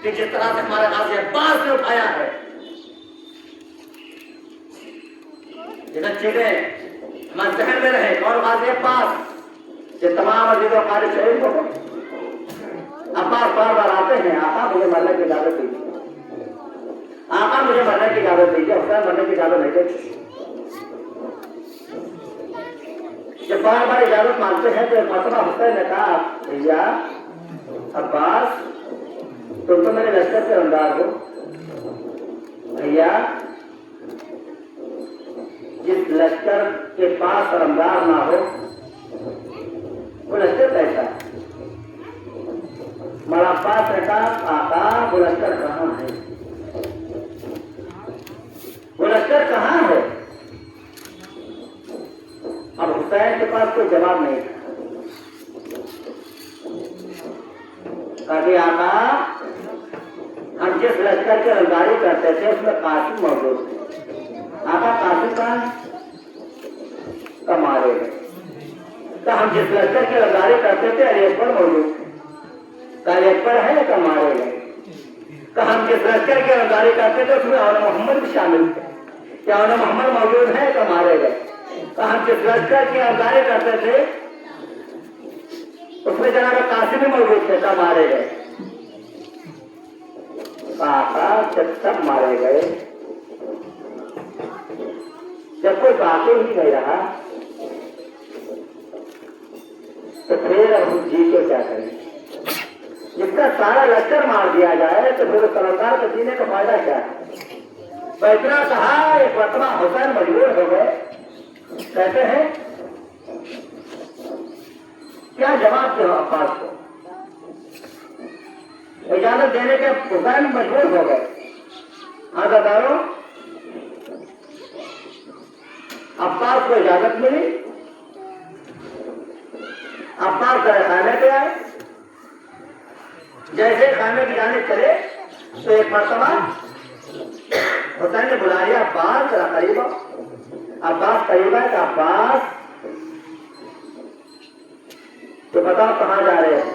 کہ جس طرح سے ہمارے غازی عباس نے اٹھایا ہے۔ یہ چیزیں मजहन में रहे और गाजी अब्बास ये तमाम अजीज और कारी शहीद हो गए। अब्बास बार बार आते हैं, आका मुझे मरने की इजाजत दीजिए, आका मुझे मरने की इजाजत दीजिए। हुसैन मरने की इजाजत नहीं देते। जब बार बार इजाजत मांगते हैं तो एक मरतबा हुसैन ने कहा, भैया अब्बास तुम तो मेरे लश्कर के रमदार हो, भैया जिस लश्कर के पास रमदार ना हो वो लश्कर कैसा है? मेरा पास ने कहा, आका वो लश्कर कहाँ है? वो लश्कर कहाँ है? अब हुसैन के पास कोई जवाब नहीं था। कभी आका हम जिस लश्कर की रंगदारी करते थे उसमें कासिम मौजूद थे, आका कासिम कहाँ है? कब मारे गए? तो हम जिस लश्कर की रंगदारी करते थे अली अकबर मौजूद थे, अली अकबर है कब मारे गए? तो हम जिस लश्कर की रंगदारी करते थे उसमें औला मोहम्मद भी शामिल थे, क्या औला मोहम्मद मौजूद है कब मारे गए? तो हम जिस लश्कर की रंगदारी करते थे उसमें जनाब कासिम भी मौजूद थे, कब मारे गए? आका जब सब मारे गए, जब कोई बाकी ही नहीं रहा तो फिर अब हम जी के क्या करें? जिसका सारा लश्कर मार दिया जाए तो फिर कलंदार को जीने का फायदा क्या है? तो इतना कहा, एक मरतबा हुसैन मजबूर हो गए, कहते हैं क्या जवाब दो अब्बास को? इजाजत देने के हुसैन मजबूर हो गए। आजादारों अब्बास को इजाजत मिली, अब्बास जरा खाने पे आए। जैसे खाने की जाने चले तो एक मरतबा हुसैन ने बुला लिया, अब्बास जरा करीब आओ। अब्बास करीब आए, अब्बास तो बताओ कहाँ जा रहे हैं?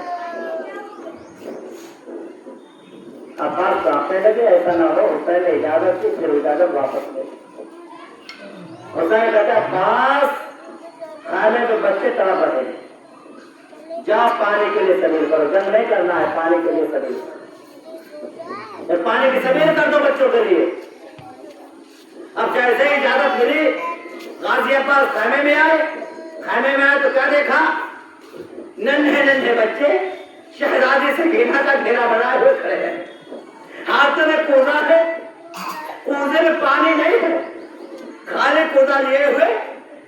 अब्बास कांपने लगे, ऐसा ना हो हुसैन ने इजाजत की फिर इजाजत वापस ले। हुसैन कहते अब्बास खाने में बच्चे तड़प रहे हैं, जाओ पानी के लिए सबील करो, जंग नहीं करना है, पानी के लिए सबील करो, पानी की सबील कर दो बच्चों के लिए। अब जैसे ही इजाजत मिली गाजी अब्बास खाने में आए। खाने में आए तो क्या देखा? नन्हे नन्हे बच्चे शहजादी से घेरा का घेरा बनाए हुए खड़े हैं, हाथ में कोदा है, कोदे में पानी नहीं है, खाली कोदा लिए हुए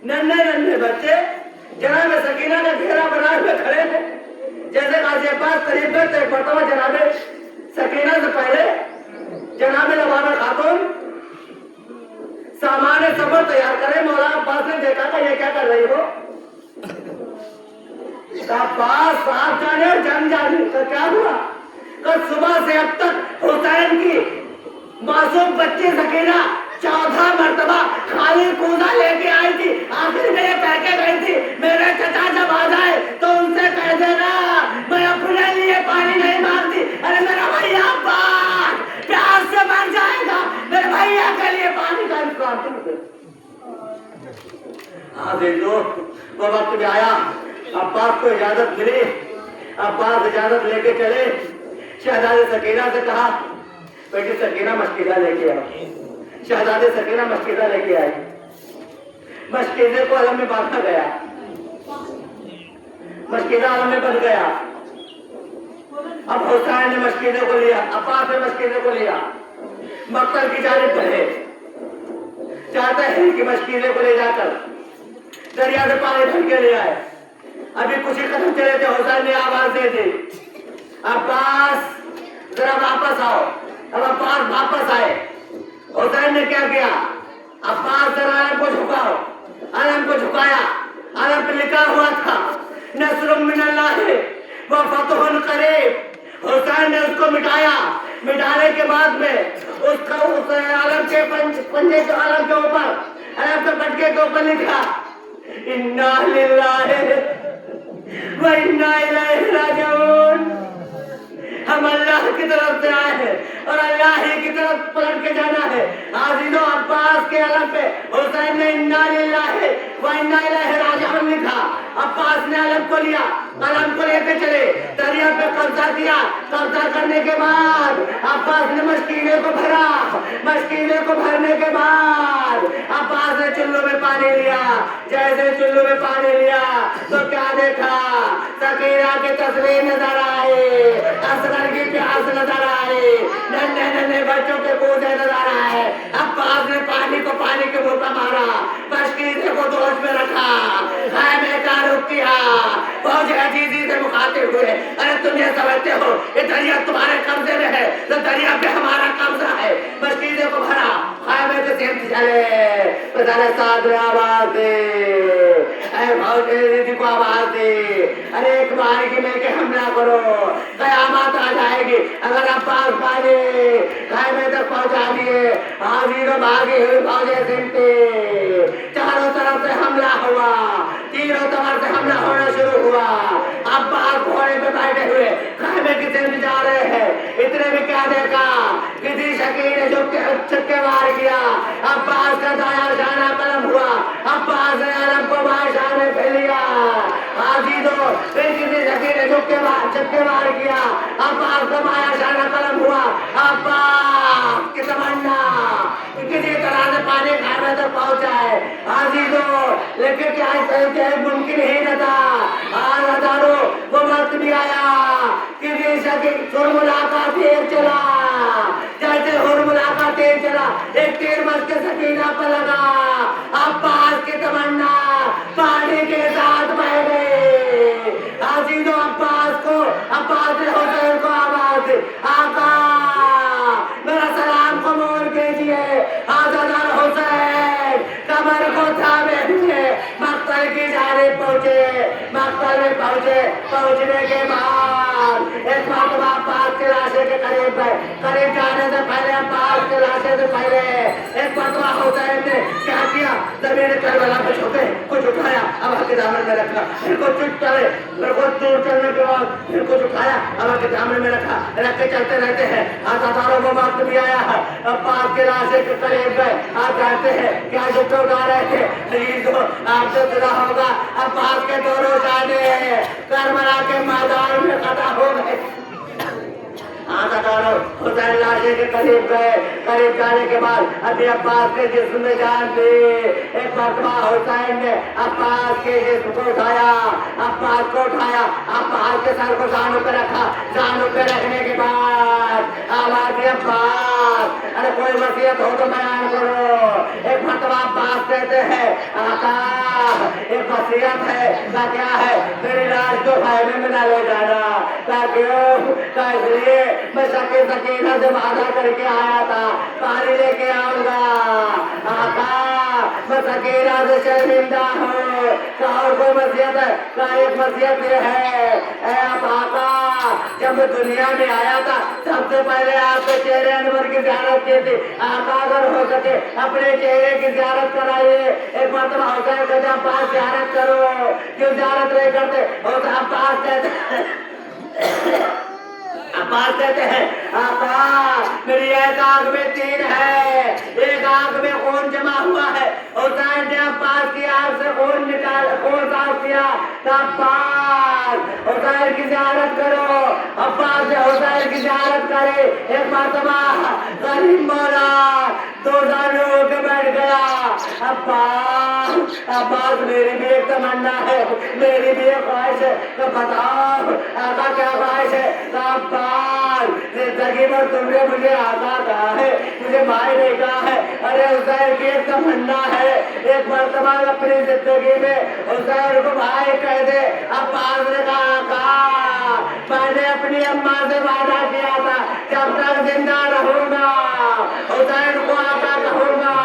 नन्हे नन्हे बच्चे जनाब सकीना का घेरा बनाए हुए खड़े हैं। जैसे गाजी अब्बास करीब गए तो एक मरतबा जनाब सकीना से पहले जनाब लबाना खातून सामान सफर तैयार करे। मौला अब्बास ने देखा था ये क्या कर रही हो? अब्बास आप जाने और जंग जाने तो क्या हुआ? कल सुबह से अब तक हुसैन की मासूम बच्ची सकीना 14 मरतबा खाली कूदा लेके आई थी। आखिर में ये कह के गई थी मेरे चचा जब आ जाए तो उनसे कह देना मैं अपने लिए पानी नहीं मांगती। अरे मेरा भैया अब्बास प्यास से मर जाएगा, मेरे भैया के लिए पानी का इंतजाम कर। हाँ देखो वो वक्त भी आया, अब्बास को इजाजत मिली। अब्बास इजाजत लेके चले, शहजादी सकीना से कहा बेटी सकीना मशकीदा लेके आओ। शहजादी सकीना मशकीदा लेके आई। मशकीदे को आलम में बांधा गया, मशकीदा आलम में बन गया। अब हुसैन ने मशकीदे को लिया, अब्बास ने मशकीदे को लिया, मक्तल की जानिब बढ़े, चाहते हैं कि मशकीदे को ले जाकर दरिया से पानी भर के ले आए। अभी कुछ ही कदम चले थे, हुसैन ने आवाज दे दी अब्बास जरा वापस आओ। अब अब्बास वापस आए। हुसैन ने क्या किया? अब्बास जरा आलम को झुकाओ। आलम को झुकाया, आलम पे लिखा हुआ था नस्रुम मिनल्लाह व फतहुन करीब। हुसैन ने उसको मिटाया। मिटाने के बाद में उसका उस आलम के पंजे के आलम के ऊपर, आलम के पटके के ऊपर लिखा इन्ना लिल्लाहि व इन्ना इलैहि राजिऊन। हम अल्लाह अल्लाह की तरफ से आए हैं और अल्लाह ही की तरफ पलट के जाना है। आजीजों, अब्बास के अलम पे हुसैन ने इन्ना लिल्लाहि व इन्ना इलैहि राजिऊन लिखा। अब्बास ने अलम को लिया, कलम को लेकर चले, दरिया पे कब्जा किया। कब्जा करने के बाद अब्बास ने मशकीने को भरा। मशकीने को भरने के बाद अब्बास ने चुल्लू में पानी लिया। जैसे चुल्लू में पानी लिया तो क्या देखा? सकीना की तस्वीर नजर आई, असगर की प्यास नजर आई, नन्हे नन्हे बच्चों के कूदे नजर आए। अब्बास ने पानी को पानी के मुंह पर मारा, मशकीने को दोष में रखा, खैमे का रुख किया। फौज अजीजी से मुखातिब हुए, अरे तुम ये समझते हो ये दरिया तुम्हारे कब्जे में है, तो दरिया पे हमारा कब्जा है। मशकीने को भरा, खैमे के सिमत चले, प्रधान साथ में आवाज दे, फौज अजीजी को आवाज दे, अरे एक बार की मिलके हमला करो, कयामत आ जाएगी। अगर अब्बास पानी खैमे तक पहुंचा दिए, हाजिर भागी हुई फौजें सिमटी, चारों तरफ से हमला हुआ, तीनों तरफ से हमला होना शुरू हुआ। अब्बास घोड़े पे बैठे हुए खैमे की तरफ जा रहे हैं। इतने में क्या देखा? किसी शकीर ने जो छक्के मार किया, अब्बास का दाया शाना कलम हुआ, अब्बास ने अलम को बाएं शाने पे लिया। आजीजों, फिर किसी शकीर ने छक्के मार किया, अब्बास का बाया शाना कलम हुआ। अब्बास की तमन्ना किसी तरह से पानी खैमे तक पहुंचा है। आजीजों, लेकिन क्या मुमकिन ही न था। हजारों वो वक्त भी आया, किसी शकीर हुरमुला का तीर चला, जैसे हुरमुला का तीर चला, एक तीर बच के सकीना पर लगा। अब्बास की तमन्ना पानी के साथ बह गई। आजीजों, अब्बास ने हुसैन को आवाज दी, आका मेरा सलाम कबूल कीजिए। हज़रत हुसैन कमर को थामे हुए मक्तल की जानिब पहुंचे। मक्तल में पहुंचने के बाद एक मरतबा अब्बास के लाशे के करीब गए। करीब जाने से पहले अब्बास के लाशे से पहले एक मरतबा हुसैन ने क्या किया? जमीन करबला पे झुके, कुछ उठाया, अब के दामन में रखा, फिर को चुट चले, फिर को दूर चलने के बाद फिर कुछ उठाया, अब के दामन में रखा, रख के चलते रहते हैं। हज़ारों वो वक्त भी आया है, अब्बास के लाशे के करीब गए। आप जानते हैं क्या जुटे उठा रहे थे? अजीजों, आपसे सुना होगा अब्बास के दोनों जाने करबला के मैदान में कटा हो गए। हुसैन लाशे के करीब गए। करीब जाने के बाद अभी अब्बास के जिस्म में जान थी। एक मरतबा हुसैन ने अब्बास के जिस्म को उठाया, अब्बास को उठाया, अब्बास के सर को जानू पे रखा। जानू पे रखने के बाद आवाज दी, अब्बास अरे कोई वसीयत हो तो बयान करो। एक मरतबा अब्बास कहते हैं, आका एक वसीयत है। का क्या है? मेरी लाश को खैमे में न ले जाना। का इसलिए मैं सकीना से वादा करके आया था, पानी लेके आऊंगा। आका मैं सकीना से शर्मिंदा हूँ। और कोई वसीयत है? का एक वसीयत ये है, आका जब मैं दुनिया में आया था सबसे पहले आपके चेहरे अनवर की ज़ियारत की थी। आका अगर हो सके अपने चेहरे की ज़ियारत कराइए। एक मरतबा हुसैन कहते अब्बास ज़ियारत करो, क्यों ज़ियारत नहीं करते? और अब्बास कहते हैं आका मेरी एक आंख में तीर है, एक आंख में खून जमा हुआ है। हुसैन ने अब्बास की आंख से खून साफ किया। अब्बास हुसैन की ज़ियारत करो। अब्बास ने हुसैन की ज़ियारत करे। एक मरतबा गरीब मौला दो जाने होकर बैठ गया। अब्बास मेरी भी एक तमन्ना है, मेरी भी एक ख्वाहिश है, तो बताओ आका क्या ख्वाहिश है? अब्बास जिंदगी भर तुमने मुझे आका कहा है, मुझे भाई नहीं कहा है। अरे हुसैन की एक तमन्ना है, एक मरतबा अपनी जिंदगी में हुसैन को भाई कह दे। अब्बास ने कहा आका मैंने अपनी अम्मा से वादा किया था जब तक जिंदा रहूंगा हुसैन को आका कहूंगा।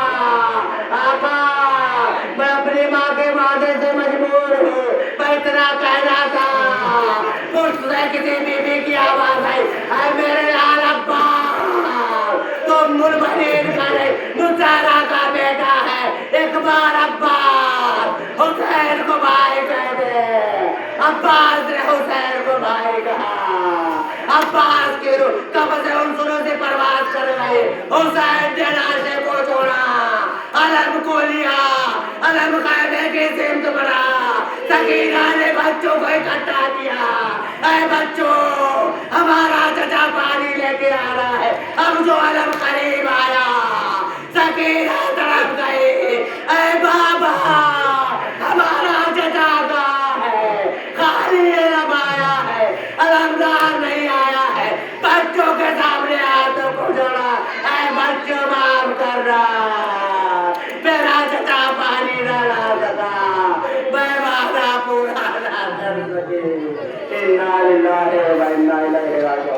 आका मैं अपनी माँ के वादे से मजबूर हूँ, मैं इतना कहना था। मुझसे किसी बीबी की आवाज आई, ऐ मेरे लाल अब्बास तुम मुनबरीन करे मुसारा का बेटा है, एक बार अब्बास हुसैन को भाई कह दे। अब्बास ने हुसैन को भाई कहा। عباس کی روح قبر سے عنصروں سے پرواز کر گئے حسین نے لاشے کو چھوڑا علم کو لیا علم خیمے کی سمت بڑھا سکینہ نے بچوں کو اکٹھا کیا اے بچوں ہمارا چچا پانی لے کے آ رہا ہے اب جو علم قریب آیا سکینہ تڑپ گئی اے بابا ہمارا چچا کہاں ہے خالی علم آیا ہے علمدار نہیں آیا ہے بچوں کے سامنے ہاتھوں کو جوڑا اے بچوں معاف کر رہا میرا چچا پانی نہ لا سکا میں وعدہ پورا نہ کر سکے انا للہ و انا الیہ راجعون